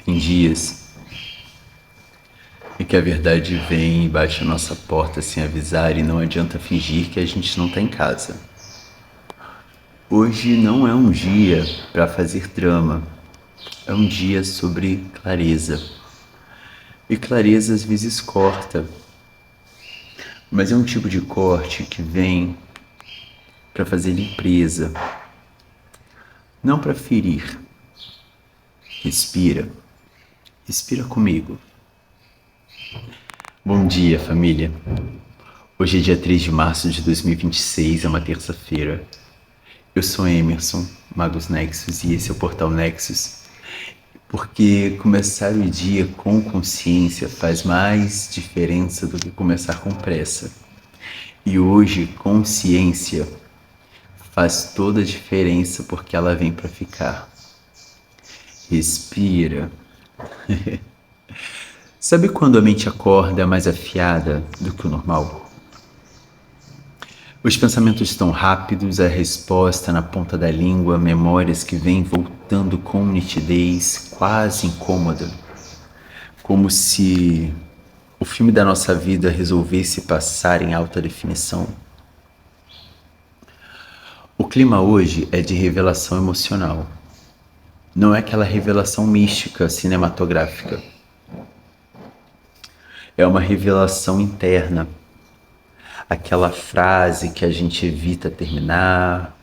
Tem dias em que a verdade vem e bate a nossa porta sem avisar e não adianta fingir que a gente não tá em casa. Hoje não é um dia para fazer drama, é um dia sobre clareza. E clareza às vezes corta, mas é um tipo de corte que vem para fazer limpeza, não para ferir. Respira, respira comigo. Bom dia, família. Hoje é dia 3 de março de 2026, é uma terça-feira. Eu sou Emerson, Magos Nexus, e esse é o Portal Nexus, porque começar o dia com consciência faz mais diferença do que começar com pressa. E hoje, consciência faz toda a diferença porque ela vem para ficar. Respira. Sabe quando a mente acorda mais afiada do que o normal? Os pensamentos estão rápidos, a resposta na ponta da língua, memórias que vêm voltando com nitidez, quase incômoda, como se o filme da nossa vida resolvesse passar em alta definição. O clima hoje é de revelação emocional. Não é aquela revelação mística, cinematográfica. É uma revelação interna. Aquela frase que a gente evita terminar,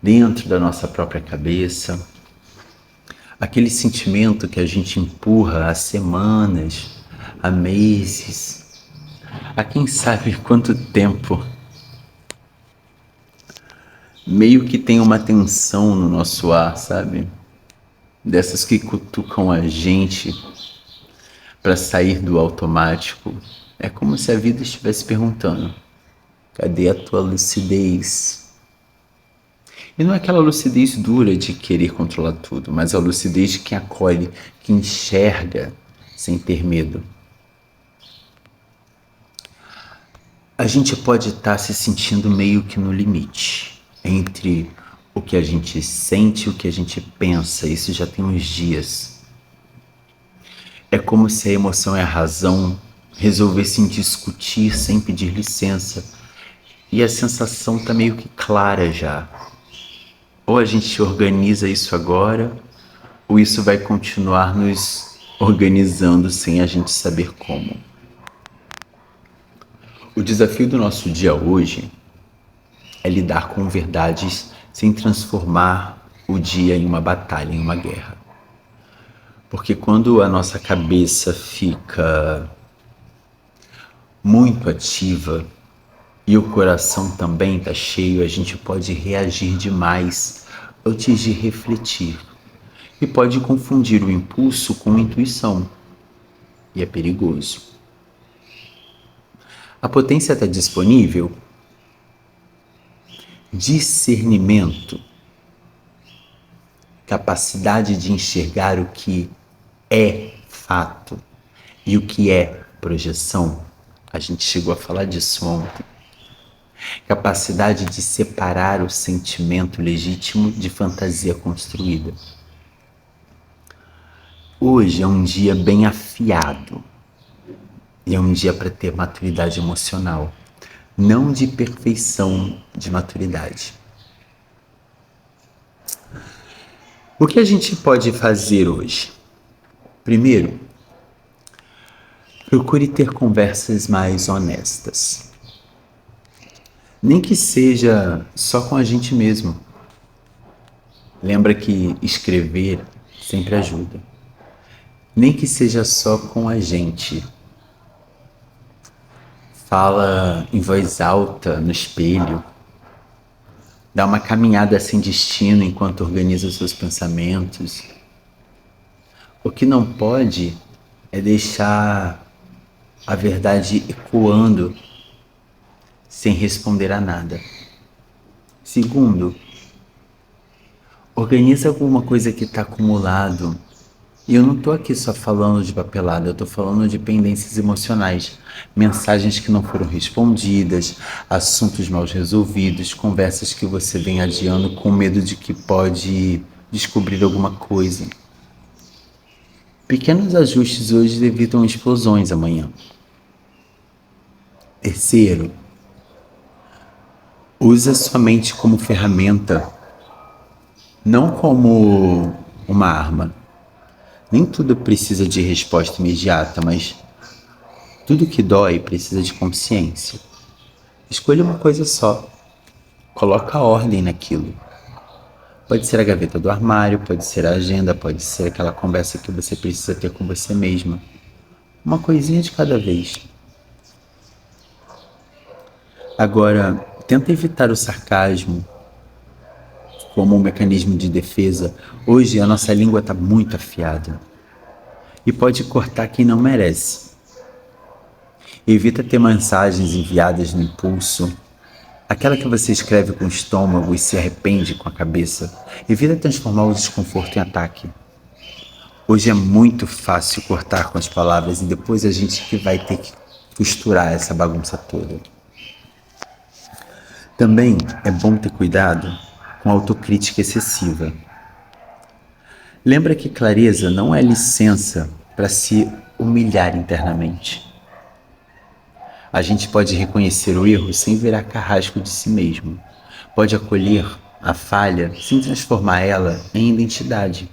dentro da nossa própria cabeça, aquele sentimento que a gente empurra há semanas, há meses, há quem sabe quanto tempo. Meio que tem uma tensão no nosso ar, sabe? Dessas que cutucam a gente para sair do automático. É como se a vida estivesse perguntando: cadê a tua lucidez? E não é aquela lucidez dura de querer controlar tudo, mas a lucidez de quem acolhe, que enxerga sem ter medo. A gente pode estar se sentindo meio que no limite entre o que a gente sente e o que a gente pensa. Isso já tem uns dias. É como se a emoção e a razão resolvessem discutir sem pedir licença. E a sensação tá meio que clara já. Ou a gente organiza isso agora, ou isso vai continuar nos organizando sem a gente saber como. O desafio do nosso dia hoje é lidar com verdades sem transformar o dia em uma batalha, em uma guerra. Porque quando a nossa cabeça fica muito ativa e o coração também está cheio, a gente pode reagir demais antes de refletir. E pode confundir o impulso com intuição. E é perigoso. A potência está disponível? Discernimento, capacidade de enxergar o que é fato e o que é projeção. A gente chegou a falar disso ontem. Capacidade de separar o sentimento legítimo de fantasia construída. Hoje é um dia bem afiado e é um dia para ter maturidade emocional, não de perfeição, de maturidade. O que a gente pode fazer hoje? Primeiro, procure ter conversas mais honestas. Nem que seja só com a gente mesmo. Lembra que escrever sempre ajuda. Nem que seja só com a gente. Fala em voz alta no espelho. Dá uma caminhada sem destino enquanto organiza os seus pensamentos. O que não pode é deixar a verdade ecoando sem responder a nada. Segundo, organiza alguma coisa que está acumulado. E eu não estou aqui só falando de papelada, eu estou falando de pendências emocionais, mensagens que não foram respondidas, assuntos mal resolvidos, conversas que você vem adiando com medo de que pode descobrir alguma coisa. Pequenos ajustes hoje evitam explosões amanhã. Terceiro, usa sua mente como ferramenta, não como uma arma. Nem tudo precisa de resposta imediata, mas tudo que dói precisa de consciência. Escolha uma coisa só. Coloca ordem naquilo. Pode ser a gaveta do armário, pode ser a agenda, pode ser aquela conversa que você precisa ter com você mesma. Uma coisinha de cada vez. Agora, tenta evitar o sarcasmo como um mecanismo de defesa. Hoje a nossa língua está muito afiada e pode cortar quem não merece. Evita ter mensagens enviadas no impulso, aquela que você escreve com o estômago e se arrepende com a cabeça. Evita transformar o desconforto em ataque. Hoje é muito fácil cortar com as palavras e depois a gente que vai ter que costurar essa bagunça toda. Também é bom ter cuidado com a autocrítica excessiva. Lembra que clareza não é licença para se humilhar internamente. A gente pode reconhecer o erro sem virar carrasco de si mesmo. Pode acolher a falha sem transformar ela em identidade.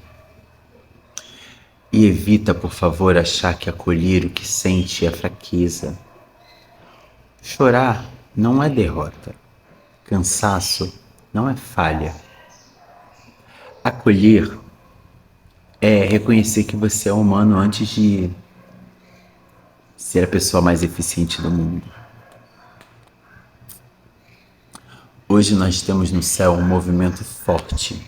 E evita, por favor, achar que acolher o que sente é fraqueza. Chorar não é derrota. Cansaço não é falha. Acolher é reconhecer que você é humano antes de ser a pessoa mais eficiente do mundo. Hoje nós temos no céu um movimento forte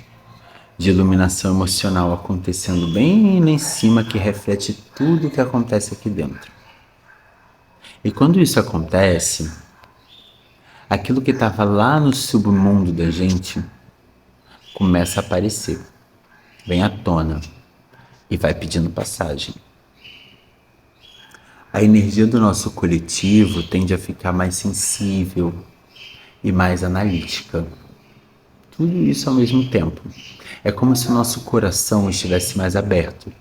de iluminação emocional acontecendo bem lá em cima que reflete tudo o que acontece aqui dentro. E quando isso acontece, aquilo que estava lá no submundo da gente começa a aparecer, vem à tona e vai pedindo passagem. A energia do nosso coletivo tende a ficar mais sensível e mais analítica. Tudo isso ao mesmo tempo. É como se o nosso coração estivesse mais aberto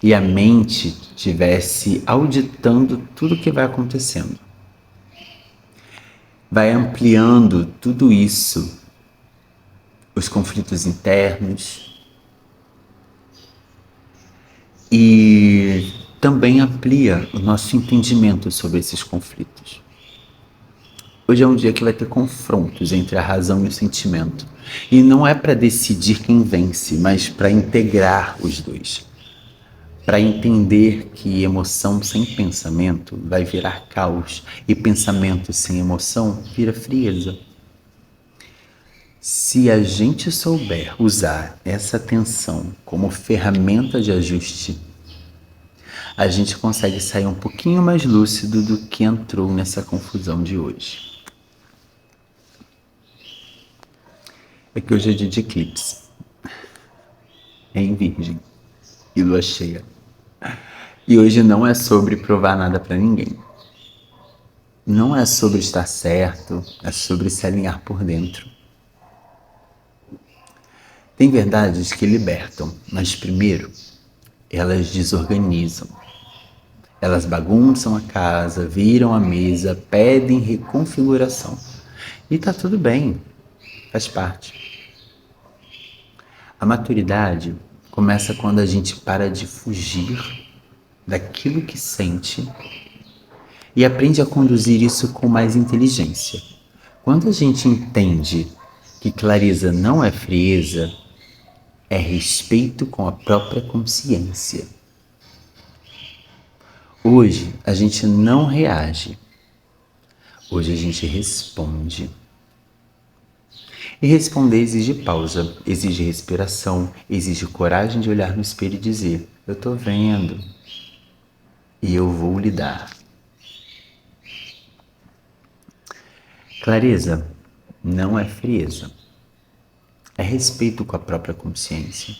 e a mente estivesse auditando tudo o que vai acontecendo. Vai ampliando tudo isso, os conflitos internos, e também amplia o nosso entendimento sobre esses conflitos. Hoje é um dia que vai ter confrontos entre a razão e o sentimento. E não é para decidir quem vence, mas para integrar os dois. Para entender que emoção sem pensamento vai virar caos e pensamento sem emoção vira frieza. Se a gente souber usar essa tensão como ferramenta de ajuste, a gente consegue sair um pouquinho mais lúcido do que entrou nessa confusão de hoje. É que hoje é dia de eclipse, é em Virgem e lua cheia. E hoje não é sobre provar nada para ninguém. Não é sobre estar certo, é sobre se alinhar por dentro. Tem verdades que libertam, mas primeiro elas desorganizam. Elas bagunçam a casa, viram a mesa, pedem reconfiguração. E tá tudo bem, faz parte. A maturidade começa quando a gente para de fugir daquilo que sente e aprende a conduzir isso com mais inteligência. Quando a gente entende que clareza não é frieza, é respeito com a própria consciência. Hoje a gente não reage, hoje a gente responde. E responder exige pausa, exige respiração, exige coragem de olhar no espelho e dizer: eu tô vendo e eu vou lidar. Clareza não é frieza, é respeito com a própria consciência.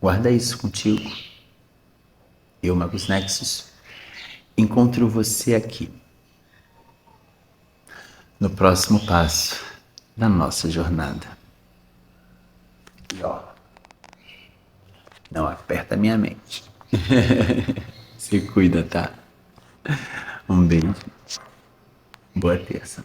Guarda isso contigo. Eu, Magus Nexus, encontro você aqui, no próximo passo da nossa jornada. E ó, Não aperta minha mente. Se cuida, tá? Um beijo. Boa terça.